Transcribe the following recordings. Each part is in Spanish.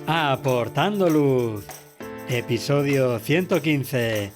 Aportando Luz, episodio 115.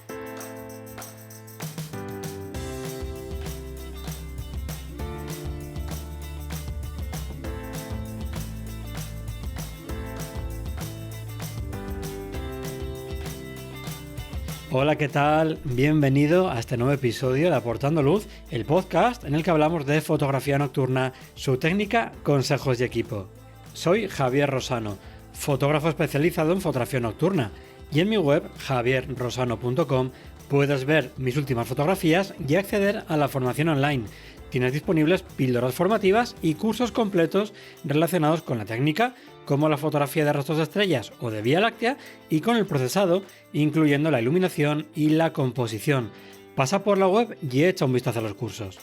Hola, ¿qué tal? Bienvenido a este nuevo episodio de Aportando Luz, el podcast en el que hablamos de fotografía nocturna, su técnica, consejos y equipo. Soy Javier Rosano, fotógrafo especializado en fotografía nocturna, y en mi web javierrosano.com puedes ver mis últimas fotografías y acceder a la formación online. Tienes disponibles píldoras formativas y cursos completos relacionados con la técnica, como la fotografía de rastros de estrellas o de Vía Láctea, y con el procesado, incluyendo la iluminación y la composición. Pasa por la web y echa un vistazo a los cursos.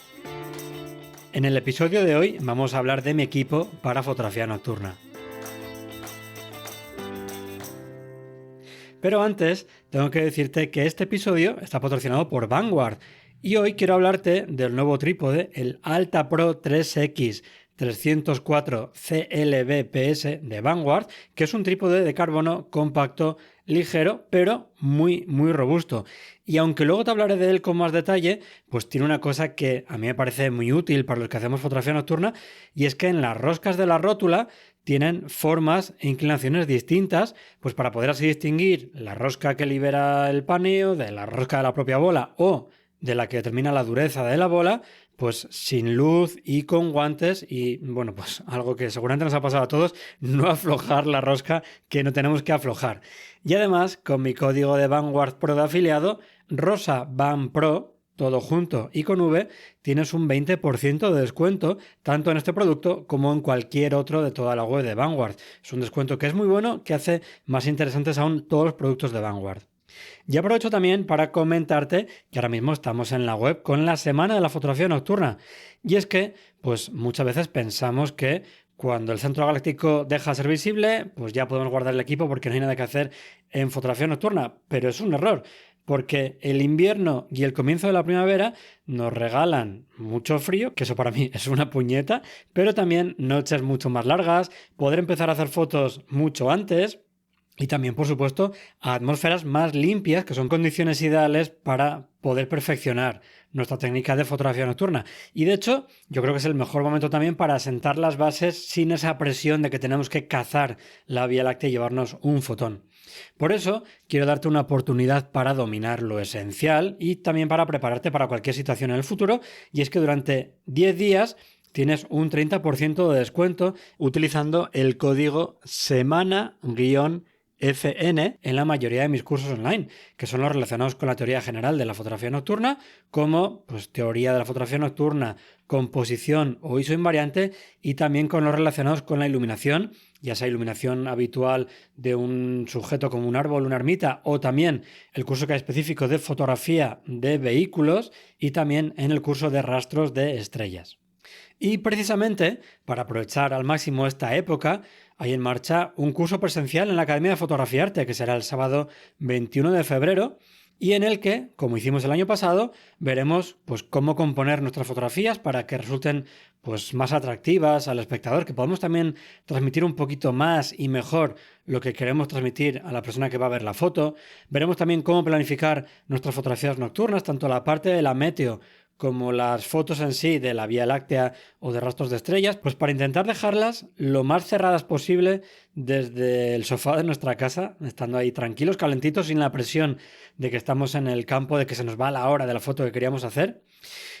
En el episodio de hoy vamos a hablar de mi equipo para fotografía nocturna. Pero antes, tengo que decirte que este episodio está patrocinado por Vanguard y hoy quiero hablarte del nuevo trípode, el AltaPro 3X 304 CLBPS de Vanguard, que es un trípode de carbono compacto, ligero, pero muy robusto. Y aunque luego te hablaré de él con más detalle, pues tiene una cosa que a mí me parece muy útil para los que hacemos fotografía nocturna, y es que en las roscas de la rótula tienen formas e inclinaciones distintas, pues para poder así distinguir la rosca que libera el paneo de la rosca de la propia bola o de la que determina la dureza de la bola, pues sin luz y con guantes y, bueno, pues algo que seguramente nos ha pasado a todos, no aflojar la rosca que no tenemos que aflojar. Y además, con mi código de Vanguard Pro de afiliado, RosaVanPro, todo junto y con V, tienes un 20% de descuento, tanto en este producto como en cualquier otro de toda la web de Vanguard. Es un descuento que es muy bueno, que hace más interesantes aún todos los productos de Vanguard. Y aprovecho también para comentarte que ahora mismo estamos en la web con la Semana de la Fotografía Nocturna. Y es que, pues muchas veces pensamos que cuando el centro galáctico deja de ser visible, pues ya podemos guardar el equipo porque no hay nada que hacer en fotografía nocturna. Pero es un error, porque el invierno y el comienzo de la primavera nos regalan mucho frío, que eso para mí es una puñeta, pero también noches mucho más largas, poder empezar a hacer fotos mucho antes. Y también, por supuesto, a atmósferas más limpias, que son condiciones ideales para poder perfeccionar nuestra técnica de fotografía nocturna. Y de hecho, yo creo que es el mejor momento también para sentar las bases sin esa presión de que tenemos que cazar la Vía Láctea y llevarnos un fotón. Por eso, quiero darte una oportunidad para dominar lo esencial y también para prepararte para cualquier situación en el futuro. Y es que durante 10 días tienes un 30% de descuento utilizando el código semana-FN en la mayoría de mis cursos online, que son los relacionados con la teoría general de la fotografía nocturna, como pues, teoría de la fotografía nocturna, composición o ISO invariante, y también con los relacionados con la iluminación, ya sea iluminación habitual de un sujeto como un árbol, una ermita, o también el curso que hay específico de fotografía de vehículos y también en el curso de rastros de estrellas. Y precisamente para aprovechar al máximo esta época, hay en marcha un curso presencial en la Academia de Fotografía y Arte, que será el sábado 21 de febrero, y en el que, como hicimos el año pasado, veremos pues, cómo componer nuestras fotografías para que resulten pues, más atractivas al espectador, que podamos también transmitir un poquito más y mejor lo que queremos transmitir a la persona que va a ver la foto. Veremos también cómo planificar nuestras fotografías nocturnas, tanto la parte de la meteo como las fotos en sí de la Vía Láctea o de rastros de estrellas, pues para intentar dejarlas lo más cerradas posible desde el sofá de nuestra casa, estando ahí tranquilos, calentitos, sin la presión de que estamos en el campo, de que se nos va la hora de la foto que queríamos hacer.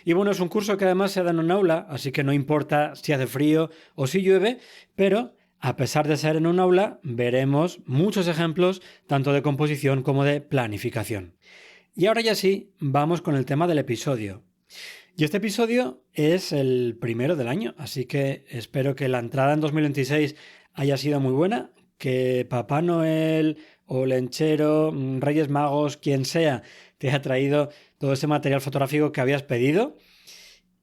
Y bueno, es un curso que además se da en un aula, así que no importa si hace frío o si llueve, pero a pesar de ser en un aula, veremos muchos ejemplos tanto de composición como de planificación. Y ahora ya sí, vamos con el tema del episodio. Y este episodio es el primero del año, así que espero que la entrada en 2026 haya sido muy buena, que Papá Noel o Lenchero, Reyes Magos, quien sea, te haya traído todo ese material fotográfico que habías pedido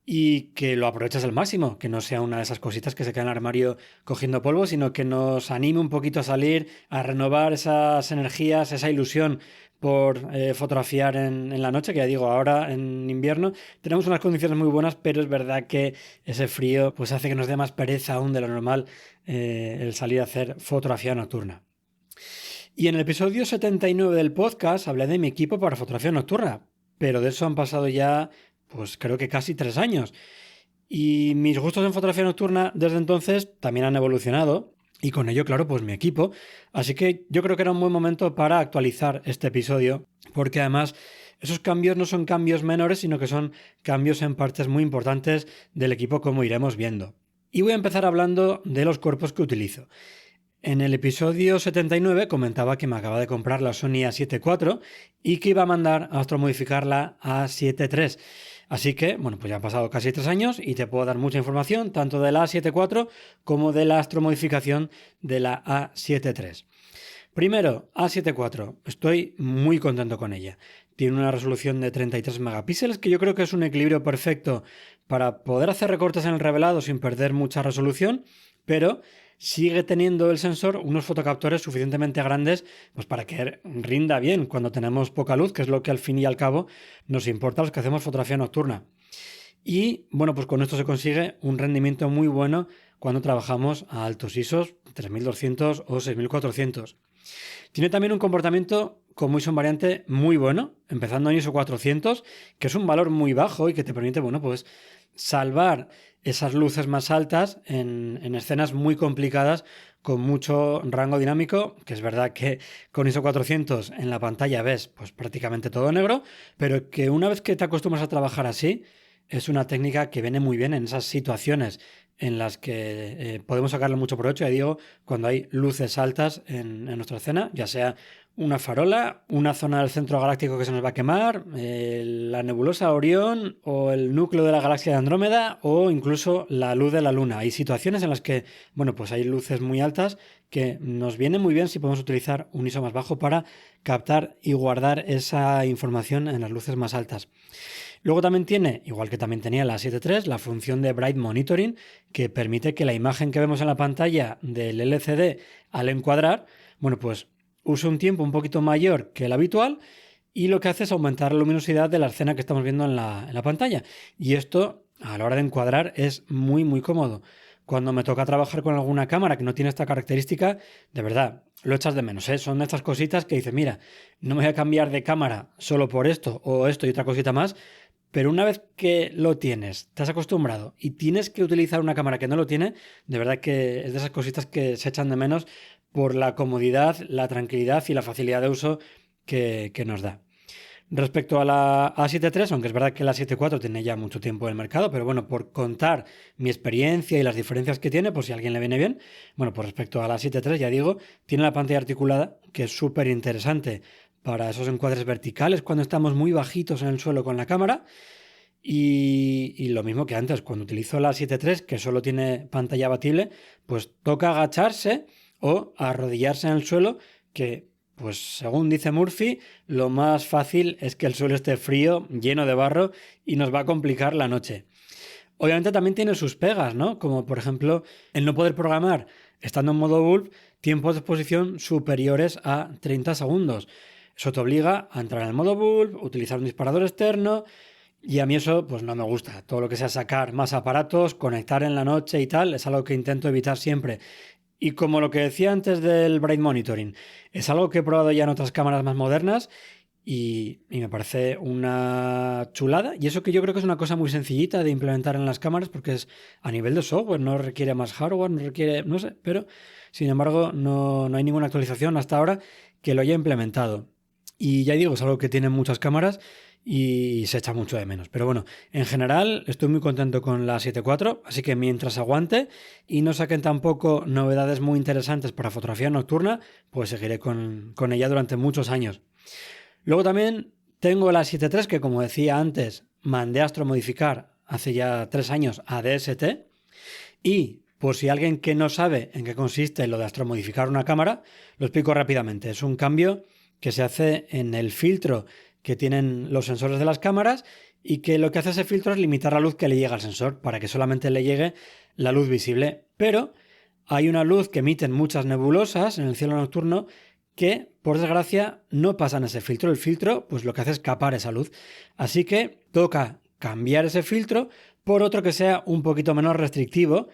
y que lo aproveches al máximo, que no sea una de esas cositas que se queda en el armario cogiendo polvo, sino que nos anime un poquito a salir, a renovar esas energías, esa ilusión por fotografiar en la noche, que ya digo, ahora en invierno tenemos unas condiciones muy buenas, pero es verdad que ese frío pues hace que nos dé más pereza aún de lo normal el salir a hacer fotografía nocturna. Y en el episodio 79 del podcast hablé de mi equipo para fotografía nocturna, pero de eso han pasado ya, pues creo que casi 3 años. Y mis gustos en fotografía nocturna desde entonces también han evolucionado y con ello, claro, pues mi equipo. Así que yo creo que era un buen momento para actualizar este episodio, porque además esos cambios no son cambios menores, sino que son cambios en partes muy importantes del equipo, como iremos viendo. Y voy a empezar hablando de los cuerpos que utilizo. En el episodio 79 comentaba que me acaba de comprar la Sony A7 IV y que iba a mandar a astromodificar la A7 III. Así que, bueno, pues ya han pasado casi 3 años y te puedo dar mucha información, tanto de la A7 IV como de la astromodificación de la A7 III. Primero, A7 IV. Estoy muy contento con ella. Tiene una resolución de 33 megapíxeles, que yo creo que es un equilibrio perfecto para poder hacer recortes en el revelado sin perder mucha resolución, pero sigue teniendo el sensor unos fotocaptores suficientemente grandes pues para que rinda bien cuando tenemos poca luz, que es lo que al fin y al cabo nos importa a los que hacemos fotografía nocturna. Y bueno, pues con esto se consigue un rendimiento muy bueno cuando trabajamos a altos ISOs, 3200 o 6400. Tiene también un comportamiento con ISO variante muy bueno, empezando en ISO 400, que es un valor muy bajo y que te permite, bueno, pues salvar esas luces más altas en escenas muy complicadas con mucho rango dinámico, que es verdad que con ISO 400 en la pantalla ves pues prácticamente todo negro, pero que una vez que te acostumbras a trabajar así, es una técnica que viene muy bien en esas situaciones en las que podemos sacarle mucho provecho, ya digo, cuando hay luces altas en nuestra escena, ya sea una farola, una zona del centro galáctico que se nos va a quemar, la nebulosa Orión o el núcleo de la galaxia de Andrómeda o incluso la luz de la luna. Hay situaciones en las que, bueno, pues hay luces muy altas que nos viene muy bien si podemos utilizar un ISO más bajo para captar y guardar esa información en las luces más altas. Luego también tiene, igual que también tenía la A7 III, la función de Bright Monitoring, que permite que la imagen que vemos en la pantalla del LCD al encuadrar, bueno, pues use un tiempo un poquito mayor que el habitual y lo que hace es aumentar la luminosidad de la escena que estamos viendo en la pantalla. Y esto, a la hora de encuadrar, es muy, muy cómodo. Cuando me toca trabajar con alguna cámara que no tiene esta característica, de verdad, lo echas de menos, ¿eh? Son estas cositas que dices, mira, no me voy a cambiar de cámara solo por esto o esto y otra cosita más, pero una vez que lo tienes, te has acostumbrado y tienes que utilizar una cámara que no lo tiene, de verdad que es de esas cositas que se echan de menos por la comodidad, la tranquilidad y la facilidad de uso que nos da. Respecto a la A7 III, aunque es verdad que la A7 IV tiene ya mucho tiempo en el mercado, pero bueno, por contar mi experiencia y las diferencias que tiene, por si a alguien le viene bien, bueno, pues respecto a la A7 III, ya digo, tiene la pantalla articulada, que es súper interesante para esos encuadres verticales cuando estamos muy bajitos en el suelo con la cámara. Y lo mismo que antes, cuando utilizo la A7 III, que solo tiene pantalla abatible, pues toca agacharse o arrodillarse en el suelo, que pues según dice Murphy, lo más fácil es que el suelo esté frío, lleno de barro y nos va a complicar la noche. Obviamente también tiene sus pegas, ¿no? Como por ejemplo el no poder programar, estando en modo bulb, tiempos de exposición superiores a 30 segundos. Eso te obliga a entrar en el modo bulb, utilizar un disparador externo y a mí eso pues no me gusta. Todo lo que sea sacar más aparatos, conectar en la noche y tal, es algo que intento evitar siempre. Y como lo que decía antes del Bright Monitoring, es algo que he probado ya en otras cámaras más modernas y me parece una chulada. Y eso que yo creo que es una cosa muy sencillita de implementar en las cámaras porque es a nivel de software, no requiere más hardware, no requiere, no sé, pero sin embargo no hay ninguna actualización hasta ahora que lo haya implementado. Y ya digo, es algo que tienen muchas cámaras y se echa mucho de menos. Pero bueno, en general estoy muy contento con la 7.4, así que mientras aguante y no saquen tampoco novedades muy interesantes para fotografía nocturna, pues seguiré con ella durante muchos años. Luego también tengo la 7.3 que, como decía antes, mandé a astromodificar hace ya 3 años a DST y por si alguien que no sabe en qué consiste lo de astromodificar una cámara, lo explico rápidamente. Es un cambio que se hace en el filtro que tienen los sensores de las cámaras y que lo que hace ese filtro es limitar la luz que le llega al sensor para que solamente le llegue la luz visible. Pero hay una luz que emiten muchas nebulosas en el cielo nocturno que, por desgracia, no pasan ese filtro. El filtro, pues lo que hace es capar esa luz. Así que toca cambiar ese filtro por otro que sea un poquito menos restrictivo,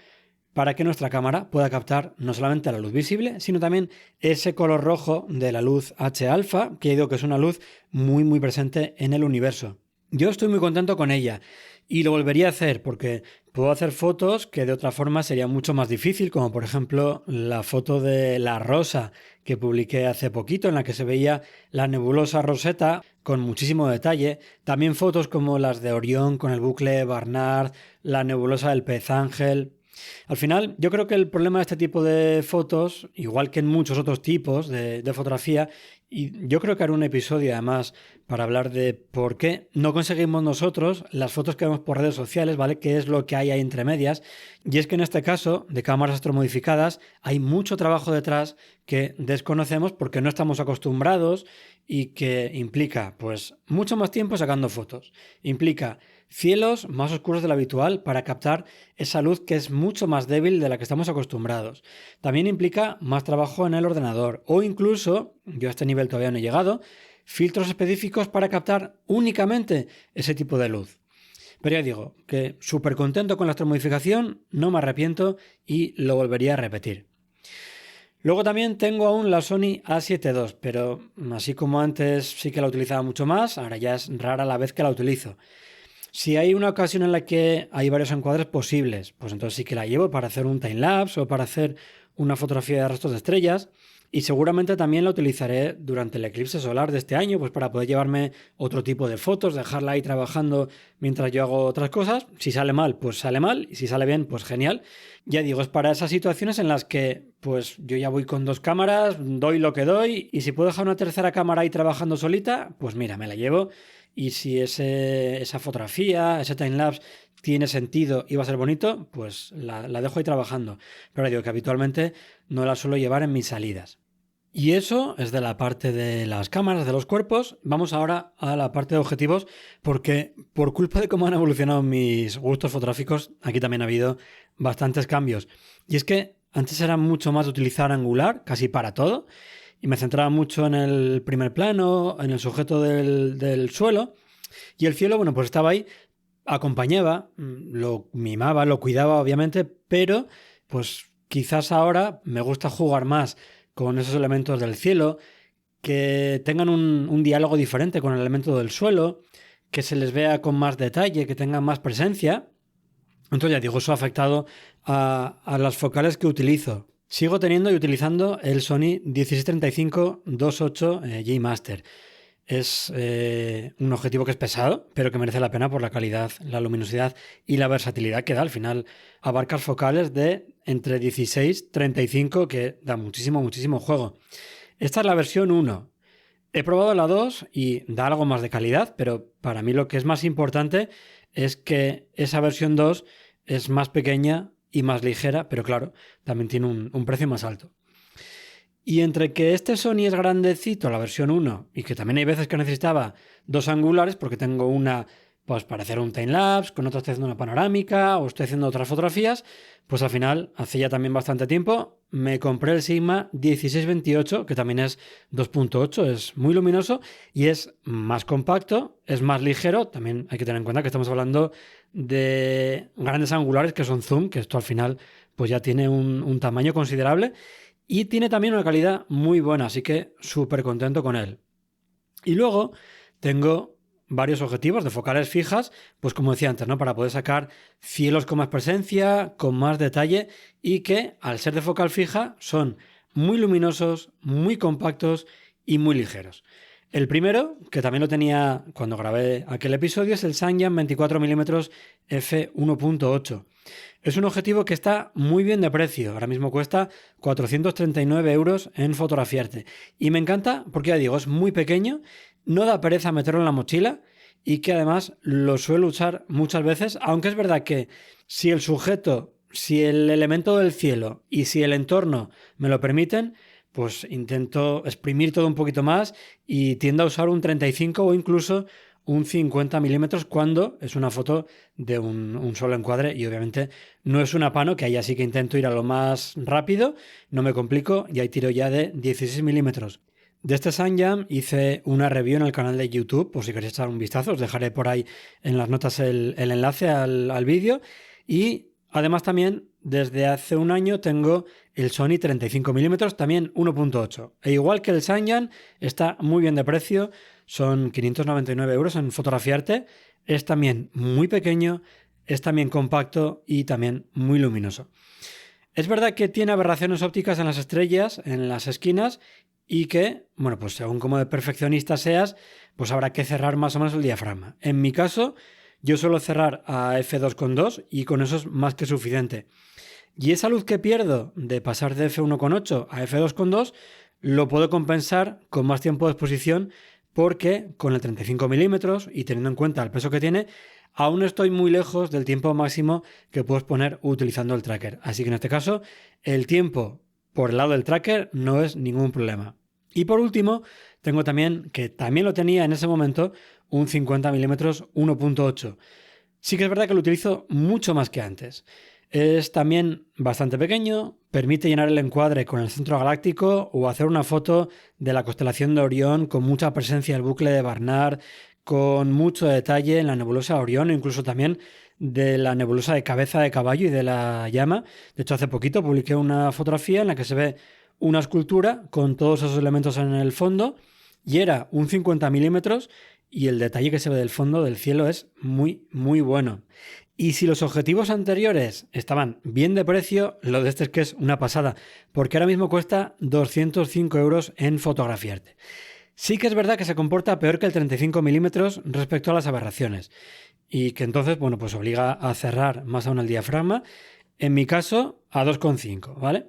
para que nuestra cámara pueda captar no solamente la luz visible, sino también ese color rojo de la luz H-alfa, que digo que es una luz muy presente en el universo. Yo estoy muy contento con ella y lo volvería a hacer porque puedo hacer fotos que de otra forma sería mucho más difícil, como por ejemplo la foto de la rosa que publiqué hace poquito, en la que se veía la nebulosa Rosetta con muchísimo detalle. También fotos como las de Orión con el bucle Barnard, la nebulosa del Pez Ángel. Al final, yo creo que el problema de este tipo de fotos, igual que en muchos otros tipos de fotografía, y yo creo que haré un episodio además para hablar de por qué no conseguimos nosotros las fotos que vemos por redes sociales, ¿vale? ¿Qué es lo que hay ahí entre medias? Y es que en este caso, de cámaras astromodificadas, hay mucho trabajo detrás que desconocemos porque no estamos acostumbrados y que implica, pues, mucho más tiempo sacando fotos. Implica cielos más oscuros de lo habitual para captar esa luz que es mucho más débil de la que estamos acostumbrados. También implica más trabajo en el ordenador o incluso, yo a este nivel todavía no he llegado, filtros específicos para captar únicamente ese tipo de luz. Pero ya digo, que súper contento con la astromodificación, no me arrepiento y lo volvería a repetir. Luego también tengo aún la Sony A7 II, pero así como antes sí que la utilizaba mucho más, ahora ya es rara la vez que la utilizo. Si hay una ocasión en la que hay varios encuadres posibles, pues entonces sí que la llevo para hacer un timelapse o para hacer una fotografía de restos de estrellas, y seguramente también la utilizaré durante el eclipse solar de este año, pues para poder llevarme otro tipo de fotos, dejarla ahí trabajando mientras yo hago otras cosas. Si sale mal, pues sale mal, y si sale bien, pues genial. Ya digo, es para esas situaciones en las que pues yo ya voy con 2 cámaras, doy lo que doy, y si puedo dejar una tercera cámara ahí trabajando solita, pues mira, me la llevo. Y si esa fotografía, ese timelapse tiene sentido y va a ser bonito, pues la dejo ahí trabajando. Pero digo que habitualmente no la suelo llevar en mis salidas. Y eso es de la parte de las cámaras, de los cuerpos. Vamos ahora a la parte de objetivos, porque por culpa de cómo han evolucionado mis gustos fotográficos, aquí también ha habido bastantes cambios. Y es que antes era mucho más de utilizar angular, casi para todo, y me centraba mucho en el primer plano, en el sujeto del suelo, y el cielo, bueno, pues estaba ahí, acompañaba, lo mimaba, lo cuidaba obviamente, pero pues quizás ahora me gusta jugar más con esos elementos del cielo, que tengan un diálogo diferente con el elemento del suelo, que se les vea con más detalle, que tengan más presencia. Entonces ya digo, eso ha afectado a las focales que utilizo. Sigo teniendo y utilizando el Sony 16-35-2.8 J Master. Es un objetivo que es pesado, pero que merece la pena por la calidad, la luminosidad y la versatilidad que da. Al final abarca focales de entre 16 y 35, que da muchísimo juego. Esta es la versión 1. He probado la 2 y da algo más de calidad, pero para mí lo que es más importante es que esa versión 2 es más pequeña y más ligera, pero claro, también tiene un precio más alto. Y entre que este Sony es grandecito, la versión 1, y que también hay veces que necesitaba 2 angulares, porque tengo una pues para hacer un timelapse, con otra estoy haciendo una panorámica o estoy haciendo otras fotografías, pues al final, hace ya también bastante tiempo, me compré el Sigma 16-28, que también es 2.8, es muy luminoso y es más compacto, es más ligero. También hay que tener en cuenta que estamos hablando de grandes angulares que son zoom, que esto al final pues ya tiene un tamaño considerable. Y tiene también una calidad muy buena, así que súper contento con él. Y luego tengo varios objetivos de focales fijas, pues como decía antes, ¿no? Para poder sacar cielos con más presencia, con más detalle y que al ser de focal fija son muy luminosos, muy compactos y muy ligeros. El primero, que también lo tenía cuando grabé aquel episodio, es el Sanyan 24mm f1.8. Es un objetivo que está muy bien de precio. Ahora mismo cuesta 439 euros en Fotografiarte. Y me encanta porque, ya digo, es muy pequeño, no da pereza meterlo en la mochila y que además lo suelo usar muchas veces, aunque es verdad que si el sujeto, si el elemento del cielo y si el entorno me lo permiten, pues intento exprimir todo un poquito más y tiendo a usar un 35 o incluso un 50 milímetros cuando es una foto de un solo encuadre y obviamente no es una pano, que ahí así que intento ir a lo más rápido, no me complico y ahí tiro ya de 16 milímetros. De este Sanyan hice una review en el canal de YouTube, por si queréis echar un vistazo, os dejaré por ahí en las notas el enlace al vídeo y Además también desde hace un año tengo el Sony 35 mm, también 1.8. E igual que el Sanyan, está muy bien de precio, son 599 euros en Fotografiarte. Es también muy pequeño, es también compacto y también muy luminoso. Es verdad que tiene aberraciones ópticas en las estrellas, en las esquinas, y que, bueno, pues según como de perfeccionista seas, pues habrá que cerrar más o menos el diafragma. En mi caso, yo suelo cerrar a f2.2 y con eso es más que suficiente. Y esa luz que pierdo de pasar de f1.8 a f2.2 lo puedo compensar con más tiempo de exposición porque con el 35 milímetros y teniendo en cuenta el peso que tiene, aún estoy muy lejos del tiempo máximo que puedes poner utilizando el tracker. Así que en este caso, el tiempo por el lado del tracker no es ningún problema. Y por último, tengo también, que también lo tenía en ese momento, un 50 milímetros 1.8. Sí que es verdad que lo utilizo mucho más que antes. Es también bastante pequeño, permite llenar el encuadre con el centro galáctico o hacer una foto de la constelación de Orión con mucha presencia del bucle de Barnard, con mucho detalle en la nebulosa de Orión o incluso también de la nebulosa de Cabeza de Caballo y de la Llama. De hecho, hace poquito publiqué una fotografía en la que se ve una escultura con todos esos elementos en el fondo y era un 50 milímetros y el detalle que se ve del fondo del cielo es muy, muy bueno. Y si los objetivos anteriores estaban bien de precio, lo de este es que es una pasada, porque ahora mismo cuesta 205 euros en Fotografiarte. Sí que es verdad que se comporta peor que el 35 milímetros respecto a las aberraciones y que entonces, bueno, pues obliga a cerrar más aún el diafragma, en mi caso a 2,5, ¿vale?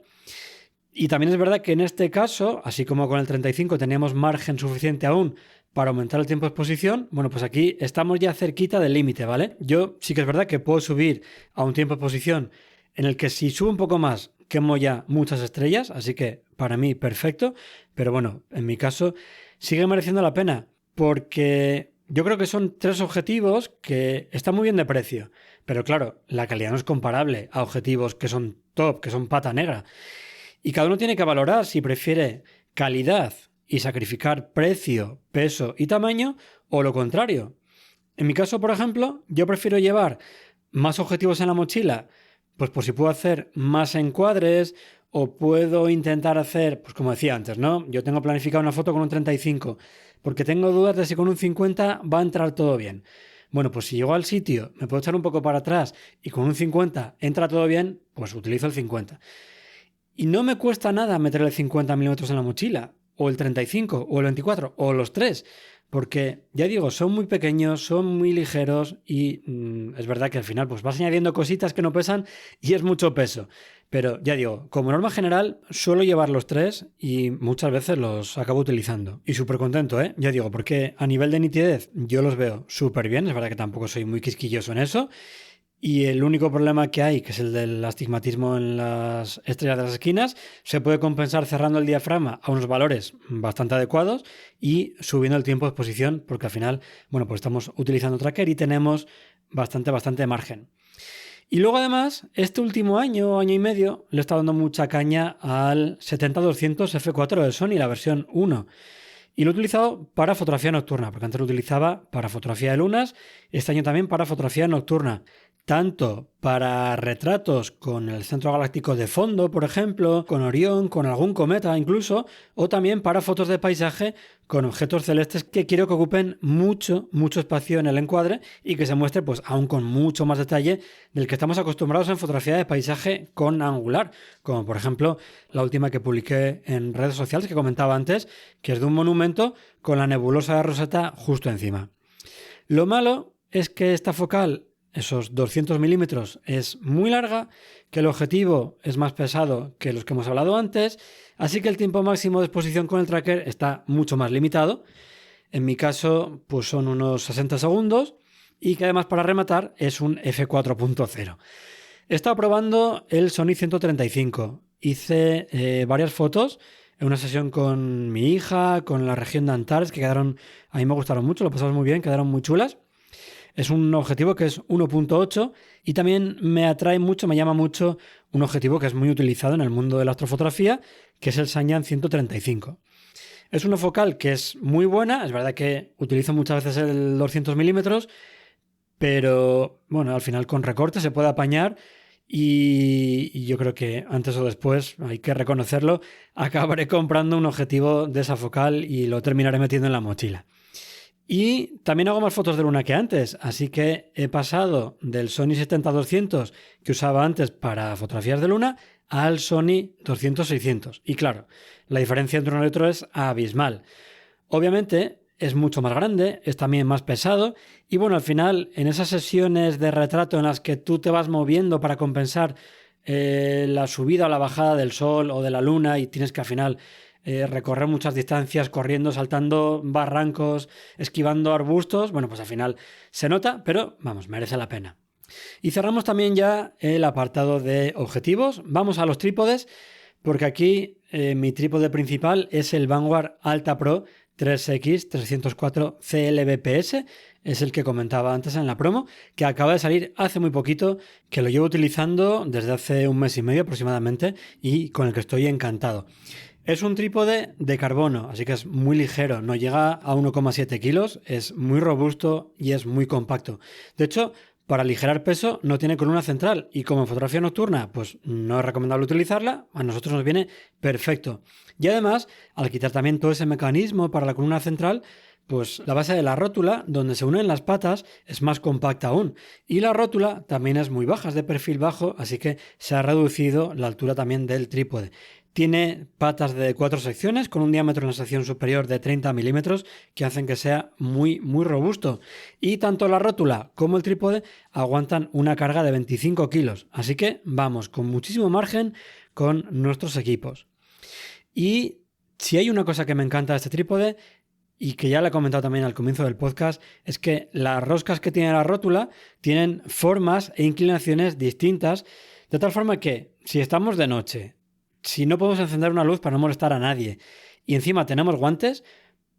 Y también es verdad que en este caso, así como con el 35 teníamos margen suficiente aún para aumentar el tiempo de exposición, bueno, pues aquí estamos ya cerquita del límite, ¿vale? Yo sí que es verdad que puedo subir a un tiempo de exposición en el que si subo un poco más quemo ya muchas estrellas, así que para mí perfecto, pero bueno, en mi caso sigue mereciendo la pena porque yo creo que son tres objetivos que están muy bien de precio, pero claro, la calidad no es comparable a objetivos que son top, que son pata negra. Y cada uno tiene que valorar si prefiere calidad y sacrificar precio, peso y tamaño o lo contrario. En mi caso, por ejemplo, yo prefiero llevar más objetivos en la mochila, pues por si puedo hacer más encuadres o puedo intentar hacer, pues como decía antes, ¿no? Yo tengo planificado una foto con un 35 porque tengo dudas de si con un 50 va a entrar todo bien. Bueno, pues si llego al sitio, me puedo echar un poco para atrás y con un 50 entra todo bien, pues utilizo el 50. Y no me cuesta nada meter el 50 milímetros en la mochila, o el 35, o el 24, o los tres, porque ya digo, son muy pequeños, son muy ligeros y es verdad que al final pues vas añadiendo cositas que no pesan y es mucho peso. Pero ya digo, como norma general suelo llevar los tres y muchas veces los acabo utilizando. Y súper contento, ¿eh? Ya digo, porque a nivel de nitidez yo los veo súper bien, es verdad que tampoco soy muy quisquilloso en eso. Y el único problema que hay, que es el del astigmatismo en las estrellas de las esquinas, se puede compensar cerrando el diafragma a unos valores bastante adecuados y subiendo el tiempo de exposición, porque al final, bueno, pues estamos utilizando tracker y tenemos bastante margen. Y luego además, este último año y medio, le he estado dando mucha caña al 70-200 F4 de Sony, la versión 1. Y lo he utilizado para fotografía nocturna, porque antes lo utilizaba para fotografía de lunas, este año también para fotografía nocturna. Tanto para retratos con el centro galáctico de fondo, por ejemplo, con Orión, con algún cometa incluso, o también para fotos de paisaje con objetos celestes que quiero que ocupen mucho espacio en el encuadre y que se muestre pues aún con mucho más detalle del que estamos acostumbrados en fotografía de paisaje con angular, como por ejemplo la última que publiqué en redes sociales que comentaba antes, que es de un monumento con la nebulosa de Rosetta justo encima. Lo malo es que esta focal, esos 200 milímetros, es muy larga, que el objetivo es más pesado que los que hemos hablado antes, así que el tiempo máximo de exposición con el tracker está mucho más limitado. En mi caso, pues son unos 60 segundos y que además para rematar es un f4.0. He estado probando el Sony 135. Hice varias fotos en una sesión con mi hija, con la región de Antares, que quedaron, a mí me gustaron mucho, lo pasamos muy bien, quedaron muy chulas. Es un objetivo que es 1.8 y también me atrae mucho, me llama mucho un objetivo que es muy utilizado en el mundo de la astrofotografía, que es el Sanyan 135. Es una focal que es muy buena, es verdad que utilizo muchas veces el 200 milímetros, pero bueno, al final con recorte se puede apañar y yo creo que antes o después, hay que reconocerlo, acabaré comprando un objetivo de esa focal y lo terminaré metiendo en la mochila. Y también hago más fotos de luna que antes, así que he pasado del Sony 70-200 que usaba antes para fotografías de luna al Sony 200-600. Y claro, la diferencia entre uno y otro es abismal. Obviamente es mucho más grande, es también más pesado y bueno, al final en esas sesiones de retrato en las que tú te vas moviendo para compensar la subida o la bajada del sol o de la luna y tienes que al final recorrer muchas distancias corriendo, saltando barrancos, esquivando arbustos, bueno, pues al final se nota, pero vamos, merece la pena. Y cerramos también ya el apartado de objetivos. Vamos a los trípodes, porque aquí mi trípode principal es el Vanguard Alta Pro 3X 304 CLBPS, es el que comentaba antes en la promo, que acaba de salir hace muy poquito, que lo llevo utilizando desde hace un mes y medio aproximadamente y con el que estoy encantado. Es un trípode de carbono, así que es muy ligero, no llega a 1,7 kilos, es muy robusto y es muy compacto. De hecho, para aligerar peso no tiene columna central y como en fotografía nocturna pues no es recomendable utilizarla, a nosotros nos viene perfecto. Y además, al quitar también todo ese mecanismo para la columna central, pues la base de la rótula, donde se unen las patas, es más compacta aún. Y la rótula también es muy baja, es de perfil bajo, así que se ha reducido la altura también del trípode. Tiene patas de 4 secciones con un diámetro en la sección superior de 30 milímetros que hacen que sea muy robusto. Y tanto la rótula como el trípode aguantan una carga de 25 kilos. Así que vamos con muchísimo margen con nuestros equipos. Y si hay una cosa que me encanta de este trípode y que ya le he comentado también al comienzo del podcast, es que las roscas que tiene la rótula tienen formas e inclinaciones distintas, de tal forma que si estamos de noche, si no podemos encender una luz para no molestar a nadie y encima tenemos guantes,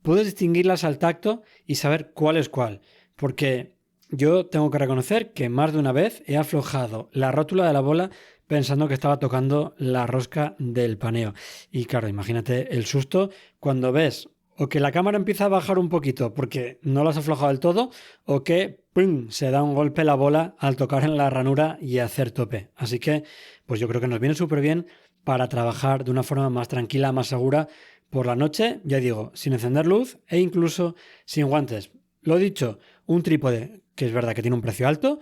puedes distinguirlas al tacto y saber cuál es cuál. Porque yo tengo que reconocer que más de una vez he aflojado la rótula de la bola pensando que estaba tocando la rosca del paneo. Y claro, imagínate el susto cuando ves o que la cámara empieza a bajar un poquito porque no la has aflojado del todo o que ¡pum!, se da un golpe la bola al tocar en la ranura y hacer tope. Así que pues yo creo que nos viene súper bien para trabajar de una forma más tranquila, más segura por la noche, ya digo, sin encender luz e incluso sin guantes. Lo dicho, un trípode que es verdad que tiene un precio alto,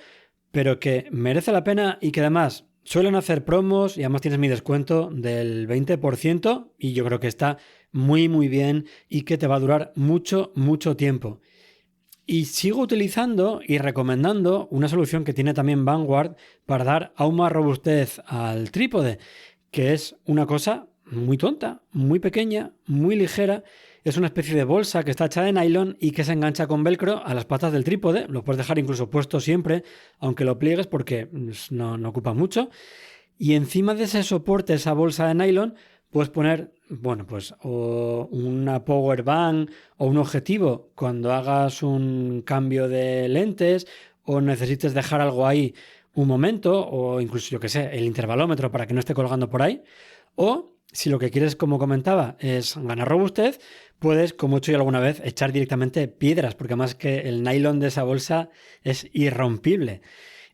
pero que merece la pena y que además suelen hacer promos y además tienes mi descuento del 20% y yo creo que está muy bien y que te va a durar mucho tiempo. Y sigo utilizando y recomendando una solución que tiene también Vanguard para dar aún más robustez al trípode, que es una cosa muy tonta, muy pequeña, muy ligera. Es una especie de bolsa que está hecha de nylon y que se engancha con velcro a las patas del trípode. Lo puedes dejar incluso puesto siempre, aunque lo pliegues porque no ocupa mucho. Y encima de ese soporte, esa bolsa de nylon, puedes poner, bueno, pues o una power bank o un objetivo cuando hagas un cambio de lentes o necesites dejar algo ahí un momento, o incluso, yo que sé, el intervalómetro para que no esté colgando por ahí. O si lo que quieres, como comentaba, es ganar robustez, puedes, como he hecho yo alguna vez, echar directamente piedras, porque además que el nylon de esa bolsa es irrompible.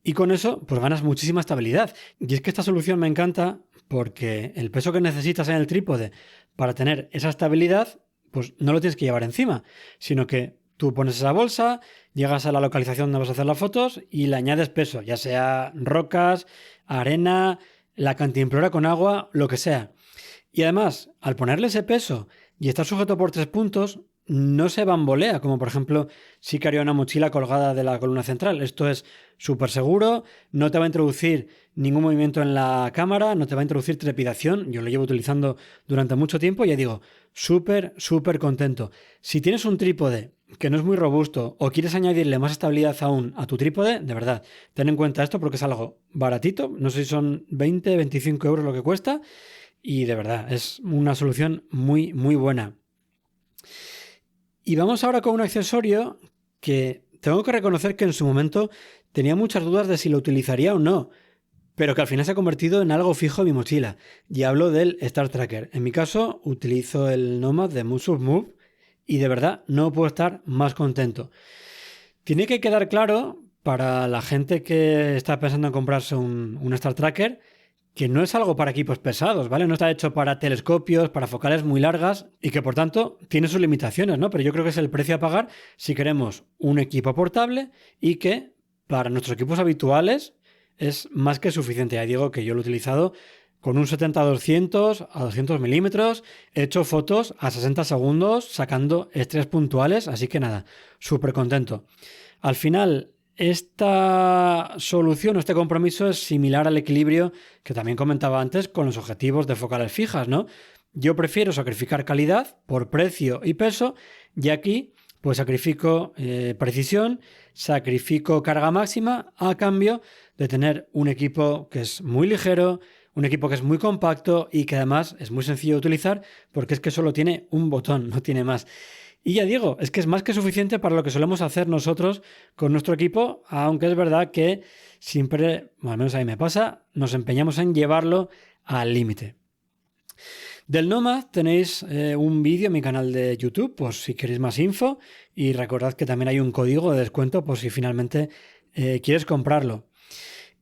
Y con eso, pues ganas muchísima estabilidad. Y es que esta solución me encanta porque el peso que necesitas en el trípode para tener esa estabilidad, pues no lo tienes que llevar encima, sino que tú pones esa bolsa, llegas a la localización donde vas a hacer las fotos y le añades peso, ya sea rocas, arena, la cantimplora con agua, lo que sea. Y además, al ponerle ese peso y estar sujeto por 3 puntos, no se bambolea, como por ejemplo si que haría una mochila colgada de la columna central. Esto es súper seguro, no te va a introducir ningún movimiento en la cámara, no te va a introducir trepidación. Yo lo llevo utilizando durante mucho tiempo y ya digo, súper contento. Si tienes un trípode que no es muy robusto o quieres añadirle más estabilidad aún a tu trípode, de verdad, ten en cuenta esto porque es algo baratito, no sé si son 20-25 euros lo que cuesta y de verdad es una solución muy buena. Y vamos ahora con un accesorio que tengo que reconocer que en su momento tenía muchas dudas de si lo utilizaría o no, pero que al final se ha convertido en algo fijo en mi mochila. Y hablo del Star Tracker. En mi caso, utilizo el Nomad de Move y de verdad no puedo estar más contento. Tiene que quedar claro, para la gente que está pensando en comprarse un Star Tracker, que no es algo para equipos pesados, ¿vale? No está hecho para telescopios, para focales muy largas y que por tanto tiene sus limitaciones, ¿no? Pero yo creo que es el precio a pagar si queremos un equipo portable y que para nuestros equipos habituales es más que suficiente. Ya digo que yo lo he utilizado con un 70-200 a 200 milímetros, he hecho fotos a 60 segundos sacando estrés puntuales, así que nada, súper contento. Al final, esta solución, este compromiso es similar al equilibrio que también comentaba antes con los objetivos de focales fijas, ¿no? Yo prefiero sacrificar calidad por precio y peso y aquí pues sacrifico precisión, sacrifico carga máxima a cambio de tener un equipo que es muy ligero, un equipo que es muy compacto y que además es muy sencillo de utilizar porque es que solo tiene un botón, no tiene más. Y ya digo, es que es más que suficiente para lo que solemos hacer nosotros con nuestro equipo, aunque es verdad que siempre, al menos a mí me pasa, nos empeñamos en llevarlo al límite. Del Nomad tenéis un vídeo en mi canal de YouTube, pues si queréis más info, y recordad que también hay un código de descuento por si finalmente quieres comprarlo.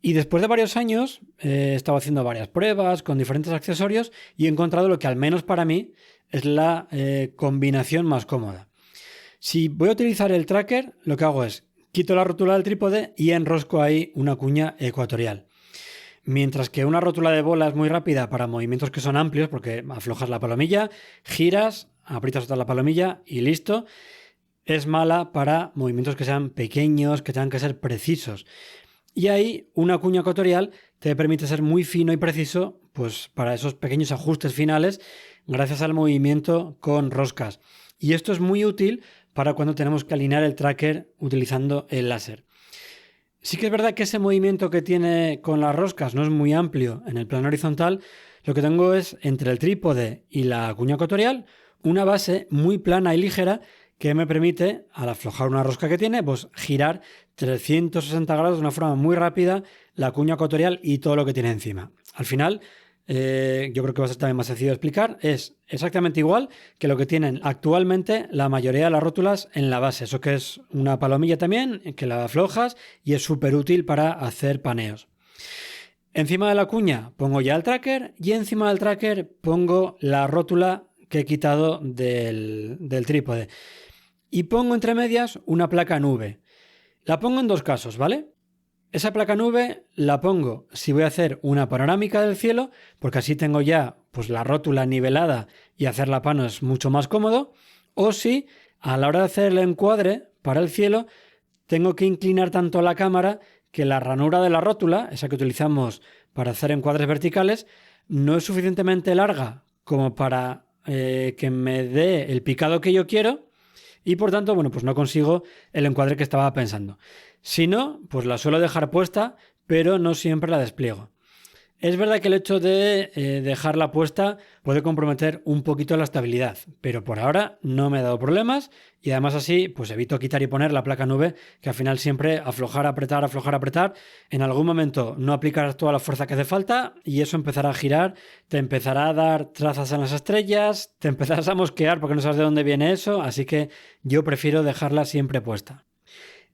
Y después de varios años he estado haciendo varias pruebas con diferentes accesorios y he encontrado lo que al menos para mí es la combinación más cómoda. Si voy a utilizar el tracker, lo que hago es quito la rótula del trípode y enrosco ahí una cuña ecuatorial. Mientras que una rótula de bola es muy rápida para movimientos que son amplios, porque aflojas la palomilla, giras, aprietas otra la palomilla y listo. Es mala para movimientos que sean pequeños, que tengan que ser precisos. Y ahí una cuña ecuatorial te permite ser muy fino y preciso, pues para esos pequeños ajustes finales, gracias al movimiento con roscas. Y esto es muy útil para cuando tenemos que alinear el tracker utilizando el láser. Sí que es verdad que ese movimiento que tiene con las roscas no es muy amplio en el plano horizontal. Lo que tengo es entre el trípode y la cuña ecuatorial una base muy plana y ligera que me permite, al aflojar una rosca que tiene, pues girar 360 grados de una forma muy rápida la cuña ecuatorial y todo lo que tiene encima. Al final, yo creo que va a ser también más sencillo de explicar, es exactamente igual que lo que tienen actualmente la mayoría de las rótulas en la base. Eso que es una palomilla también, que la aflojas y es súper útil para hacer paneos. Encima de la cuña pongo ya el tracker y encima del tracker pongo la rótula que he quitado del trípode. Y pongo entre medias una placa nube. La pongo en dos casos, ¿vale? Esa placa nube la pongo si voy a hacer una panorámica del cielo, porque así tengo ya pues, la rótula nivelada y hacer la pano es mucho más cómodo. O si a la hora de hacer el encuadre para el cielo tengo que inclinar tanto la cámara que la ranura de la rótula, esa que utilizamos para hacer encuadres verticales, no es suficientemente larga como para que me dé el picado que yo quiero. Y por tanto, bueno, pues no consigo el encuadre que estaba pensando. Si no, pues la suelo dejar puesta, pero no siempre la despliego. Es verdad que el hecho de dejarla puesta puede comprometer un poquito la estabilidad, pero por ahora no me ha dado problemas y además así pues evito quitar y poner la placa nube, que al final siempre aflojar, apretar, en algún momento no aplicarás toda la fuerza que hace falta y eso empezará a girar, te empezará a dar trazas en las estrellas, te empezarás a mosquear porque no sabes de dónde viene eso, así que yo prefiero dejarla siempre puesta.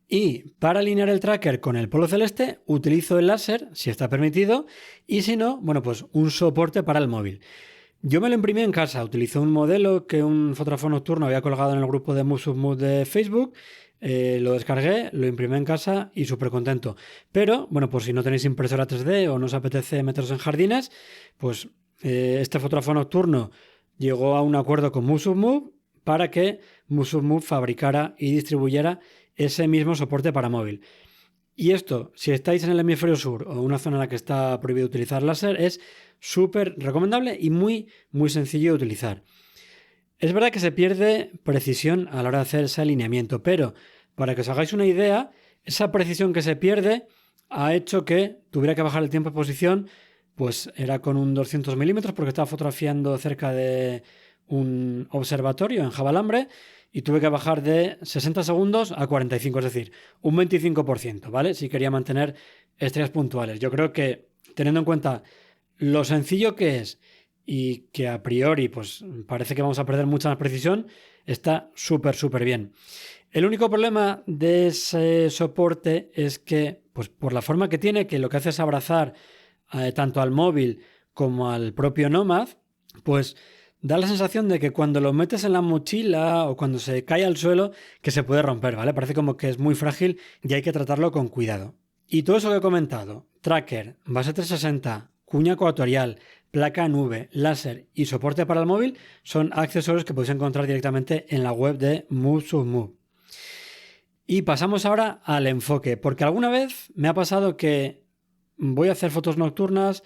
Y para alinear el tracker con el polo celeste utilizo el láser, si está permitido, y si no, bueno, pues un soporte para el móvil. Yo me lo imprimí en casa, utilicé un modelo que un fotógrafo nocturno había colgado en el grupo de Mood de Facebook, lo descargué, lo imprimí en casa y súper contento. Pero, bueno, pues si no tenéis impresora 3D o no os apetece meteros en jardines, pues este fotógrafo nocturno llegó a un acuerdo con Mood para que Mood fabricara y distribuyera ese mismo soporte para móvil. Y esto, si estáis en el hemisferio sur o una zona en la que está prohibido utilizar láser, es súper recomendable y muy, muy sencillo de utilizar. Es verdad que se pierde precisión a la hora de hacer ese alineamiento, pero para que os hagáis una idea, esa precisión que se pierde ha hecho que tuviera que bajar el tiempo de exposición, pues era con un 200 milímetros porque estaba fotografiando cerca de un observatorio en Javalambre y tuve que bajar de 60 segundos a 45, es decir, un 25%, ¿vale? Si quería mantener estrellas puntuales. Yo creo que, teniendo en cuenta lo sencillo que es y que a priori pues parece que vamos a perder mucha más precisión, está súper bien. El único problema de ese soporte es que, pues por la forma que tiene, que lo que hace es abrazar tanto al móvil como al propio Nomad, pues da la sensación de que cuando lo metes en la mochila o cuando se cae al suelo, que se puede romper, ¿vale? Parece como que es muy frágil y hay que tratarlo con cuidado. Y todo eso que he comentado, tracker, base 360, cuña ecuatorial, placa nube, láser y soporte para el móvil, son accesorios que podéis encontrar directamente en la web de Move2Move. Y pasamos ahora al enfoque, porque alguna vez me ha pasado que voy a hacer fotos nocturnas,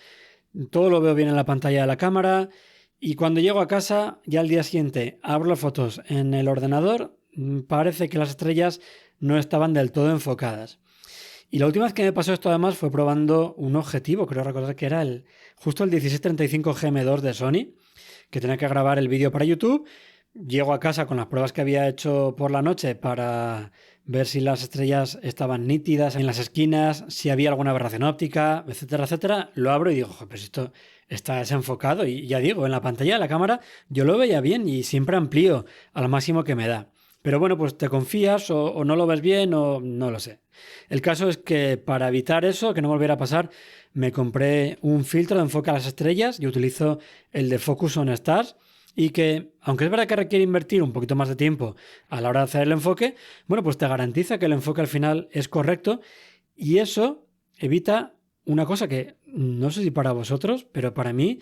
todo lo veo bien en la pantalla de la cámara y cuando llego a casa, ya al día siguiente abro las fotos en el ordenador, parece que las estrellas no estaban del todo enfocadas. Y la última vez que me pasó esto además fue probando un objetivo, creo recordar que era justo el 16-35 GM2 de Sony, que tenía que grabar el vídeo para YouTube. Llego a casa con las pruebas que había hecho por la noche para ver si las estrellas estaban nítidas en las esquinas, si había alguna aberración óptica, etcétera, etcétera. Lo abro y digo, pues esto está desenfocado. Y ya digo, en la pantalla de la cámara yo lo veía bien y siempre amplío al máximo que me da. Pero bueno, pues te confías o no lo ves bien o no lo sé. El caso es que para evitar eso, que no volviera a pasar, me compré un filtro de enfoque a las estrellas y utilizo el de Focus on Stars. Y que, aunque es verdad que requiere invertir un poquito más de tiempo a la hora de hacer el enfoque, bueno, pues te garantiza que el enfoque al final es correcto y eso evita una cosa que no sé si para vosotros, pero para mí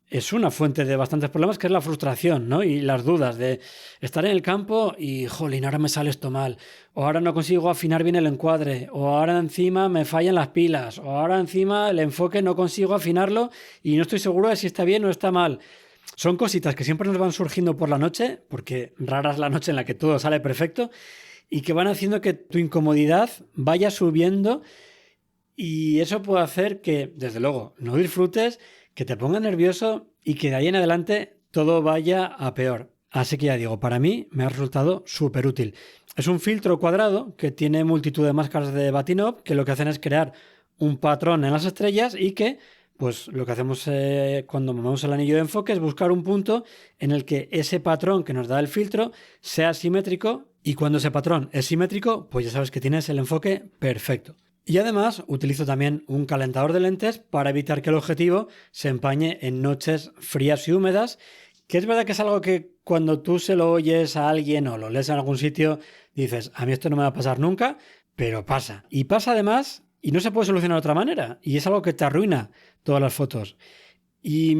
es una fuente de bastantes problemas, que es la frustración, ¿no? Y las dudas de estar en el campo y, jolín, ahora me sale esto mal, o ahora no consigo afinar bien el encuadre, o ahora encima me fallan las pilas, o ahora encima el enfoque no consigo afinarlo y no estoy seguro de si está bien o está mal. Son cositas que siempre nos van surgiendo por la noche, porque rara es la noche en la que todo sale perfecto, y que van haciendo que tu incomodidad vaya subiendo y eso puede hacer que, desde luego, no disfrutes, que te ponga nervioso y que de ahí en adelante todo vaya a peor. Así que ya digo, para mí me ha resultado súper útil. Es un filtro cuadrado que tiene multitud de máscaras de Bahtinov que lo que hacen es crear un patrón en las estrellas y que pues lo que hacemos cuando movemos el anillo de enfoque es buscar un punto en el que ese patrón que nos da el filtro sea simétrico y cuando ese patrón es simétrico, pues ya sabes que tienes el enfoque perfecto. Y además utilizo también un calentador de lentes para evitar que el objetivo se empañe en noches frías y húmedas, que es verdad que es algo que cuando tú se lo oyes a alguien o lo lees en algún sitio, dices, a mí esto no me va a pasar nunca, pero pasa. Y pasa además y no se puede solucionar de otra manera y es algo que te arruina todas las fotos. Y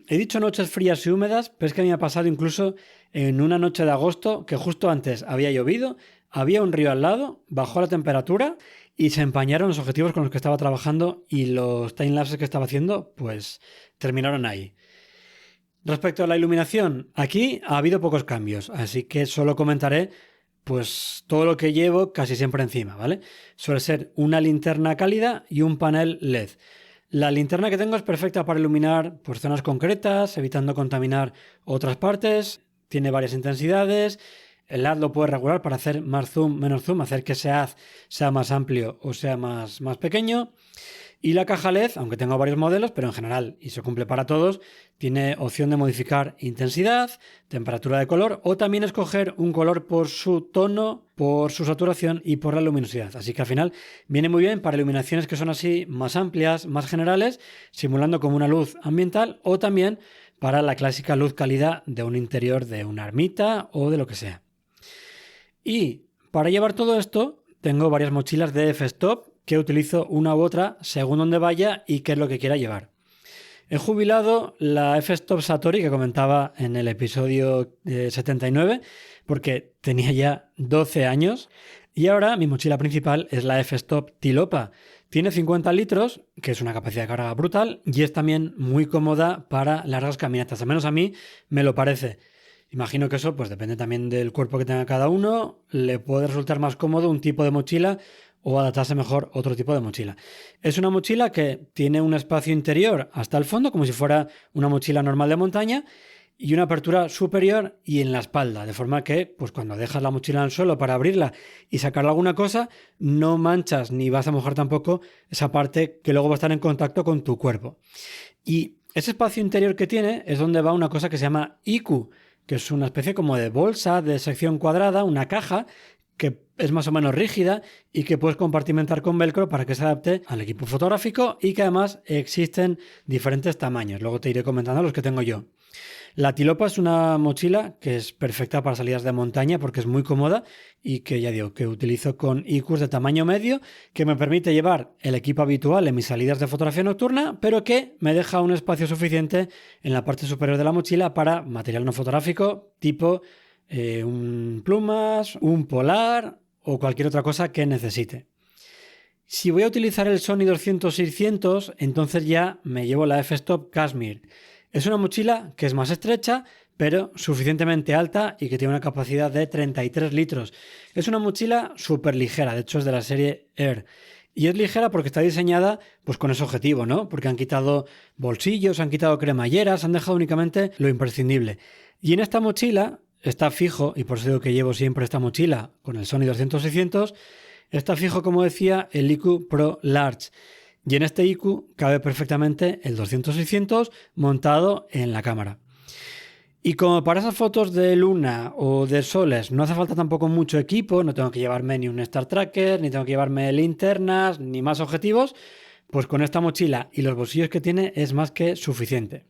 he dicho noches frías y húmedas, pero es que a mí me ha pasado incluso en una noche de agosto que justo antes había llovido, había un río al lado, bajó la temperatura y se empañaron los objetivos con los que estaba trabajando y los timelapses que estaba haciendo, pues terminaron ahí. Respecto a la iluminación, aquí ha habido pocos cambios, así que solo comentaré pues todo lo que llevo casi siempre encima, ¿vale? Suele ser una linterna cálida y un panel LED. La linterna que tengo es perfecta para iluminar pues, zonas concretas, evitando contaminar otras partes. Tiene varias intensidades. El haz lo puedes regular para hacer más zoom, menos zoom, hacer que ese haz sea más amplio o sea más pequeño. Y la caja LED, aunque tengo varios modelos, pero en general, y se cumple para todos, tiene opción de modificar intensidad, temperatura de color o también escoger un color por su tono, por su saturación y por la luminosidad. Así que al final viene muy bien para iluminaciones que son así más amplias, más generales, simulando como una luz ambiental o también para la clásica luz cálida de un interior de una ermita o de lo que sea. Y para llevar todo esto tengo varias mochilas de f-stop que utilizo una u otra según donde vaya y qué es lo que quiera llevar. He jubilado la f-stop Satori que comentaba en el episodio 79 porque tenía ya 12 años y ahora mi mochila principal es la f-stop Tilopa. Tiene 50 litros, que es una capacidad de carga brutal y es también muy cómoda para largas caminatas. Al menos a mí me lo parece. Imagino que eso pues depende también del cuerpo que tenga cada uno. Le puede resultar más cómodo un tipo de mochila o adaptarse mejor otro tipo de mochila. Es una mochila que tiene un espacio interior hasta el fondo, como si fuera una mochila normal de montaña, y una apertura superior y en la espalda, de forma que pues cuando dejas la mochila en el suelo para abrirla y sacarle alguna cosa, no manchas ni vas a mojar tampoco esa parte que luego va a estar en contacto con tu cuerpo. Y Ese espacio interior que tiene es donde va una cosa que se llama IQ, que es una especie como de bolsa de sección cuadrada, una caja que es más o menos rígida y que puedes compartimentar con velcro para que se adapte al equipo fotográfico y que además existen diferentes tamaños. Luego te iré comentando los que tengo yo. La Tilopa es una mochila que es perfecta para salidas de montaña porque es muy cómoda y que ya digo que utilizo con IQs de tamaño medio que me permite llevar el equipo habitual en mis salidas de fotografía nocturna, pero que me deja un espacio suficiente en la parte superior de la mochila para material no fotográfico tipo un plumas, un polar o cualquier otra cosa que necesite. Si voy a utilizar el Sony 200-600, entonces ya me llevo la f-stop Kashmir. Es una mochila que es más estrecha, pero suficientemente alta y que tiene una capacidad de 33 litros. Es una mochila súper ligera, de hecho es de la serie Air. Y es ligera porque está diseñada pues con ese objetivo, ¿no? Porque han quitado bolsillos, han quitado cremalleras, han dejado únicamente lo imprescindible. Y en esta mochila está fijo, y por eso digo que llevo siempre esta mochila con el Sony 200-600, está fijo, como decía, el IQ Pro Large. Y en este IQ cabe perfectamente el 200-600 montado en la cámara. Y como para esas fotos de luna o de soles no hace falta tampoco mucho equipo, no tengo que llevarme ni un Star Tracker, ni tengo que llevarme linternas, ni más objetivos, pues con esta mochila y los bolsillos que tiene es más que suficiente.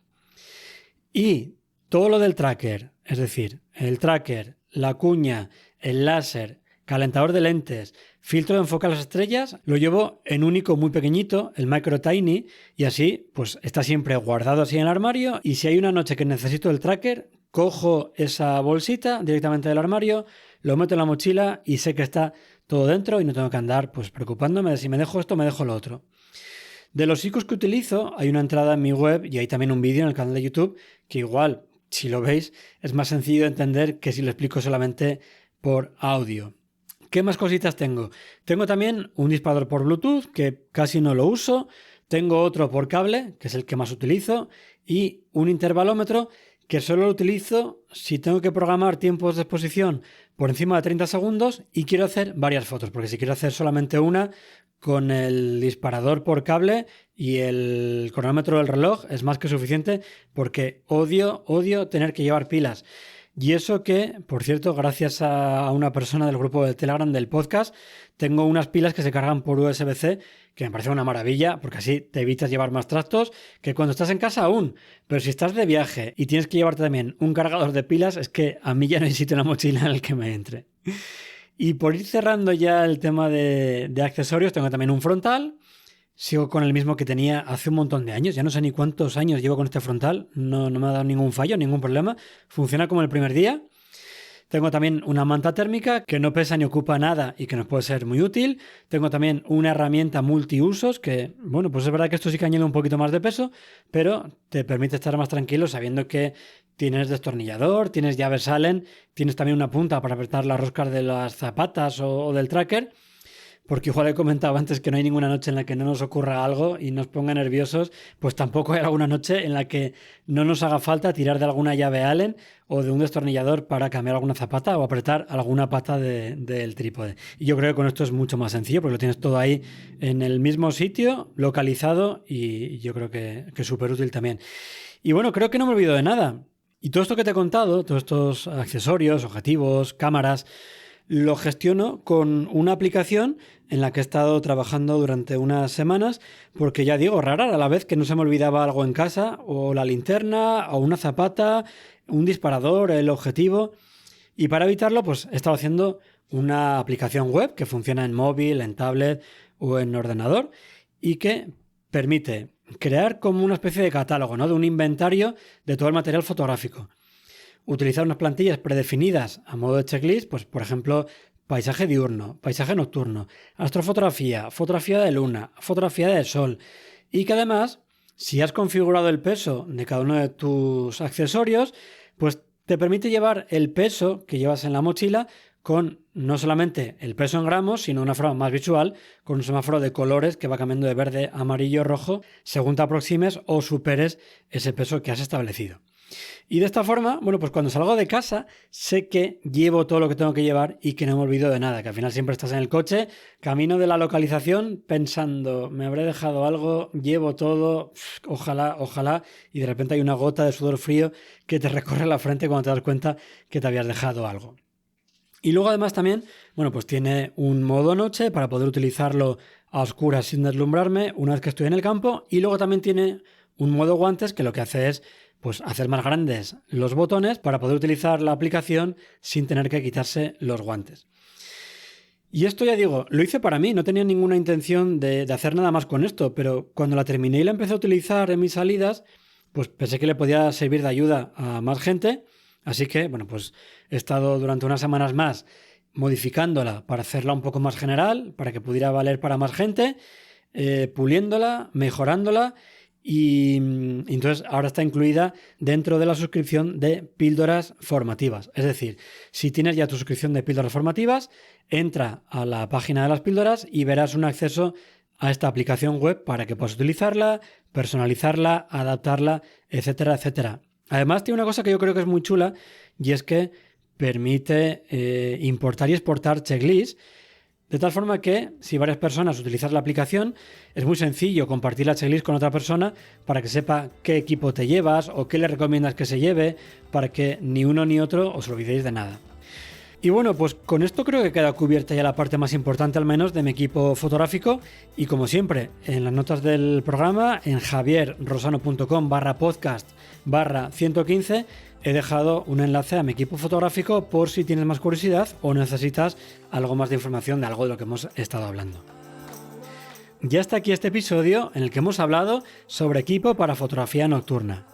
Y todo lo del tracker, es decir, el tracker, la cuña, el láser, calentador de lentes, filtro de enfoque a las estrellas, lo llevo en un IQ muy pequeñito, el Micro Tiny, y así pues está siempre guardado así en el armario y si hay una noche que necesito el tracker, cojo esa bolsita directamente del armario, lo meto en la mochila y sé que está todo dentro y no tengo que andar pues preocupándome de si me dejo esto o me dejo lo otro. De los IQs que utilizo hay una entrada en mi web y hay también un vídeo en el canal de YouTube que igual, si lo veis, es más sencillo de entender que si lo explico solamente por audio. ¿Qué más cositas tengo? Tengo también un disparador por Bluetooth que casi no lo uso. Tengo otro por cable, que es el que más utilizo. Y un intervalómetro que solo lo utilizo si tengo que programar tiempos de exposición por encima de 30 segundos y quiero hacer varias fotos. Porque si quiero hacer solamente una, con el disparador por cable y el cronómetro del reloj es más que suficiente porque odio tener que llevar pilas. Y eso que, por cierto, gracias a una persona del grupo de Telegram del podcast, tengo unas pilas que se cargan por USB-C, que me parece una maravilla, porque así te evitas llevar más trastos que cuando estás en casa aún. Pero si estás de viaje y tienes que llevarte también un cargador de pilas, es que a mí ya necesito una mochila en el que me entre. Y por ir cerrando ya el tema de accesorios, tengo también un frontal. Sigo con el mismo que tenía hace un montón de años, ya no sé ni cuántos años llevo con este frontal, no me ha dado ningún fallo, ningún problema, funciona como el primer día. Tengo también una manta térmica que no pesa ni ocupa nada y que nos puede ser muy útil. Tengo también una herramienta multiusos que, bueno, pues es verdad que esto sí que añade un poquito más de peso, pero te permite estar más tranquilo sabiendo que tienes destornillador, tienes llaves Allen, tienes también una punta para apretar las roscas de las zapatas o del tracker. Porque igual he comentado antes que no hay ninguna noche en la que no nos ocurra algo y nos ponga nerviosos, pues tampoco hay alguna noche en la que no nos haga falta tirar de alguna llave Allen o de un destornillador para cambiar alguna zapata o apretar alguna pata del trípode. Y yo creo que con esto es mucho más sencillo porque lo tienes todo ahí en el mismo sitio, localizado y yo creo que es súper útil también. Y bueno, creo que no me olvido de nada. Y todo esto que te he contado, todos estos accesorios, objetivos, cámaras, lo gestiono con una aplicación en la que he estado trabajando durante unas semanas porque ya digo, rara a la vez que no se me olvidaba algo en casa o la linterna o una zapata, un disparador, el objetivo y para evitarlo pues he estado haciendo una aplicación web que funciona en móvil, en tablet o en ordenador y que permite crear como una especie de catálogo, ¿no? De un inventario de todo el material fotográfico. Utilizar unas plantillas predefinidas a modo de checklist, pues por ejemplo, paisaje diurno, paisaje nocturno, astrofotografía, fotografía de luna, fotografía de sol y que además, si has configurado el peso de cada uno de tus accesorios, pues te permite llevar el peso que llevas en la mochila con no solamente el peso en gramos, sino una forma más visual, con un semáforo de colores que va cambiando de verde, amarillo, rojo, según te aproximes o superes ese peso que has establecido. Y de esta forma, bueno, pues cuando salgo de casa sé que llevo todo lo que tengo que llevar y que no me olvido de nada, que al final siempre estás en el coche, camino de la localización pensando, me habré dejado algo, llevo todo, ojalá, y de repente hay una gota de sudor frío que te recorre la frente cuando te das cuenta que te habías dejado algo. Y luego además también, bueno, pues tiene un modo noche para poder utilizarlo a oscuras sin deslumbrarme una vez que estoy en el campo, y luego también tiene un modo guantes que lo que hace es pues hacer más grandes los botones para poder utilizar la aplicación sin tener que quitarse los guantes. Y esto ya digo, lo hice para mí, no tenía ninguna intención de hacer nada más con esto, pero cuando la terminé y la empecé a utilizar en mis salidas, pues pensé que le podía servir de ayuda a más gente, así que, bueno, pues he estado durante unas semanas más modificándola para hacerla un poco más general, para que pudiera valer para más gente, puliéndola, mejorándola. Y entonces ahora está incluida dentro de la suscripción de píldoras formativas. Es decir, si tienes ya tu suscripción de píldoras formativas, entra a la página de las píldoras y verás un acceso a esta aplicación web para que puedas utilizarla, personalizarla, adaptarla, etcétera, etcétera. Además tiene una cosa que yo creo que es muy chula, y es que permite importar y exportar checklists. De tal forma que, si varias personas utilizan la aplicación, es muy sencillo compartir la checklist con otra persona para que sepa qué equipo te llevas o qué le recomiendas que se lleve, para que ni uno ni otro os olvidéis de nada. Y bueno, pues con esto creo que queda cubierta ya la parte más importante al menos de mi equipo fotográfico, y como siempre, en las notas del programa, en javierrosano.com/podcast/115, he dejado un enlace a mi equipo fotográfico por si tienes más curiosidad o necesitas algo más de información de algo de lo que hemos estado hablando. Ya está aquí este episodio en el que hemos hablado sobre equipo para fotografía nocturna.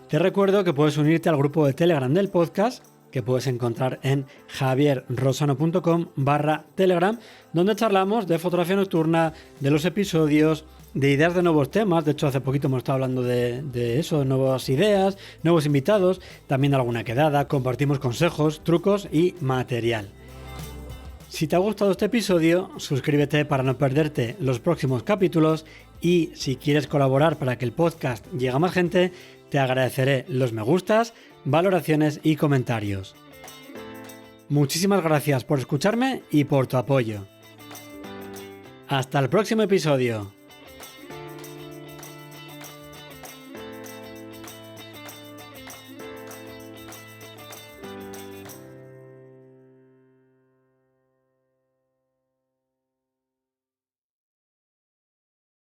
Te recuerdo que puedes unirte al grupo de Telegram del podcast, que puedes encontrar en javierrosano.com/telegram, donde charlamos de fotografía nocturna, de los episodios, de ideas de nuevos temas. De hecho, hace poquito hemos estado hablando de eso, de nuevas ideas, nuevos invitados, también de alguna quedada, compartimos consejos, trucos y material. Si te ha gustado este episodio, suscríbete para no perderte los próximos capítulos, y si quieres colaborar para que el podcast llegue a más gente, te agradeceré los me gustas, valoraciones y comentarios. Muchísimas gracias por escucharme y por tu apoyo. Hasta el próximo episodio.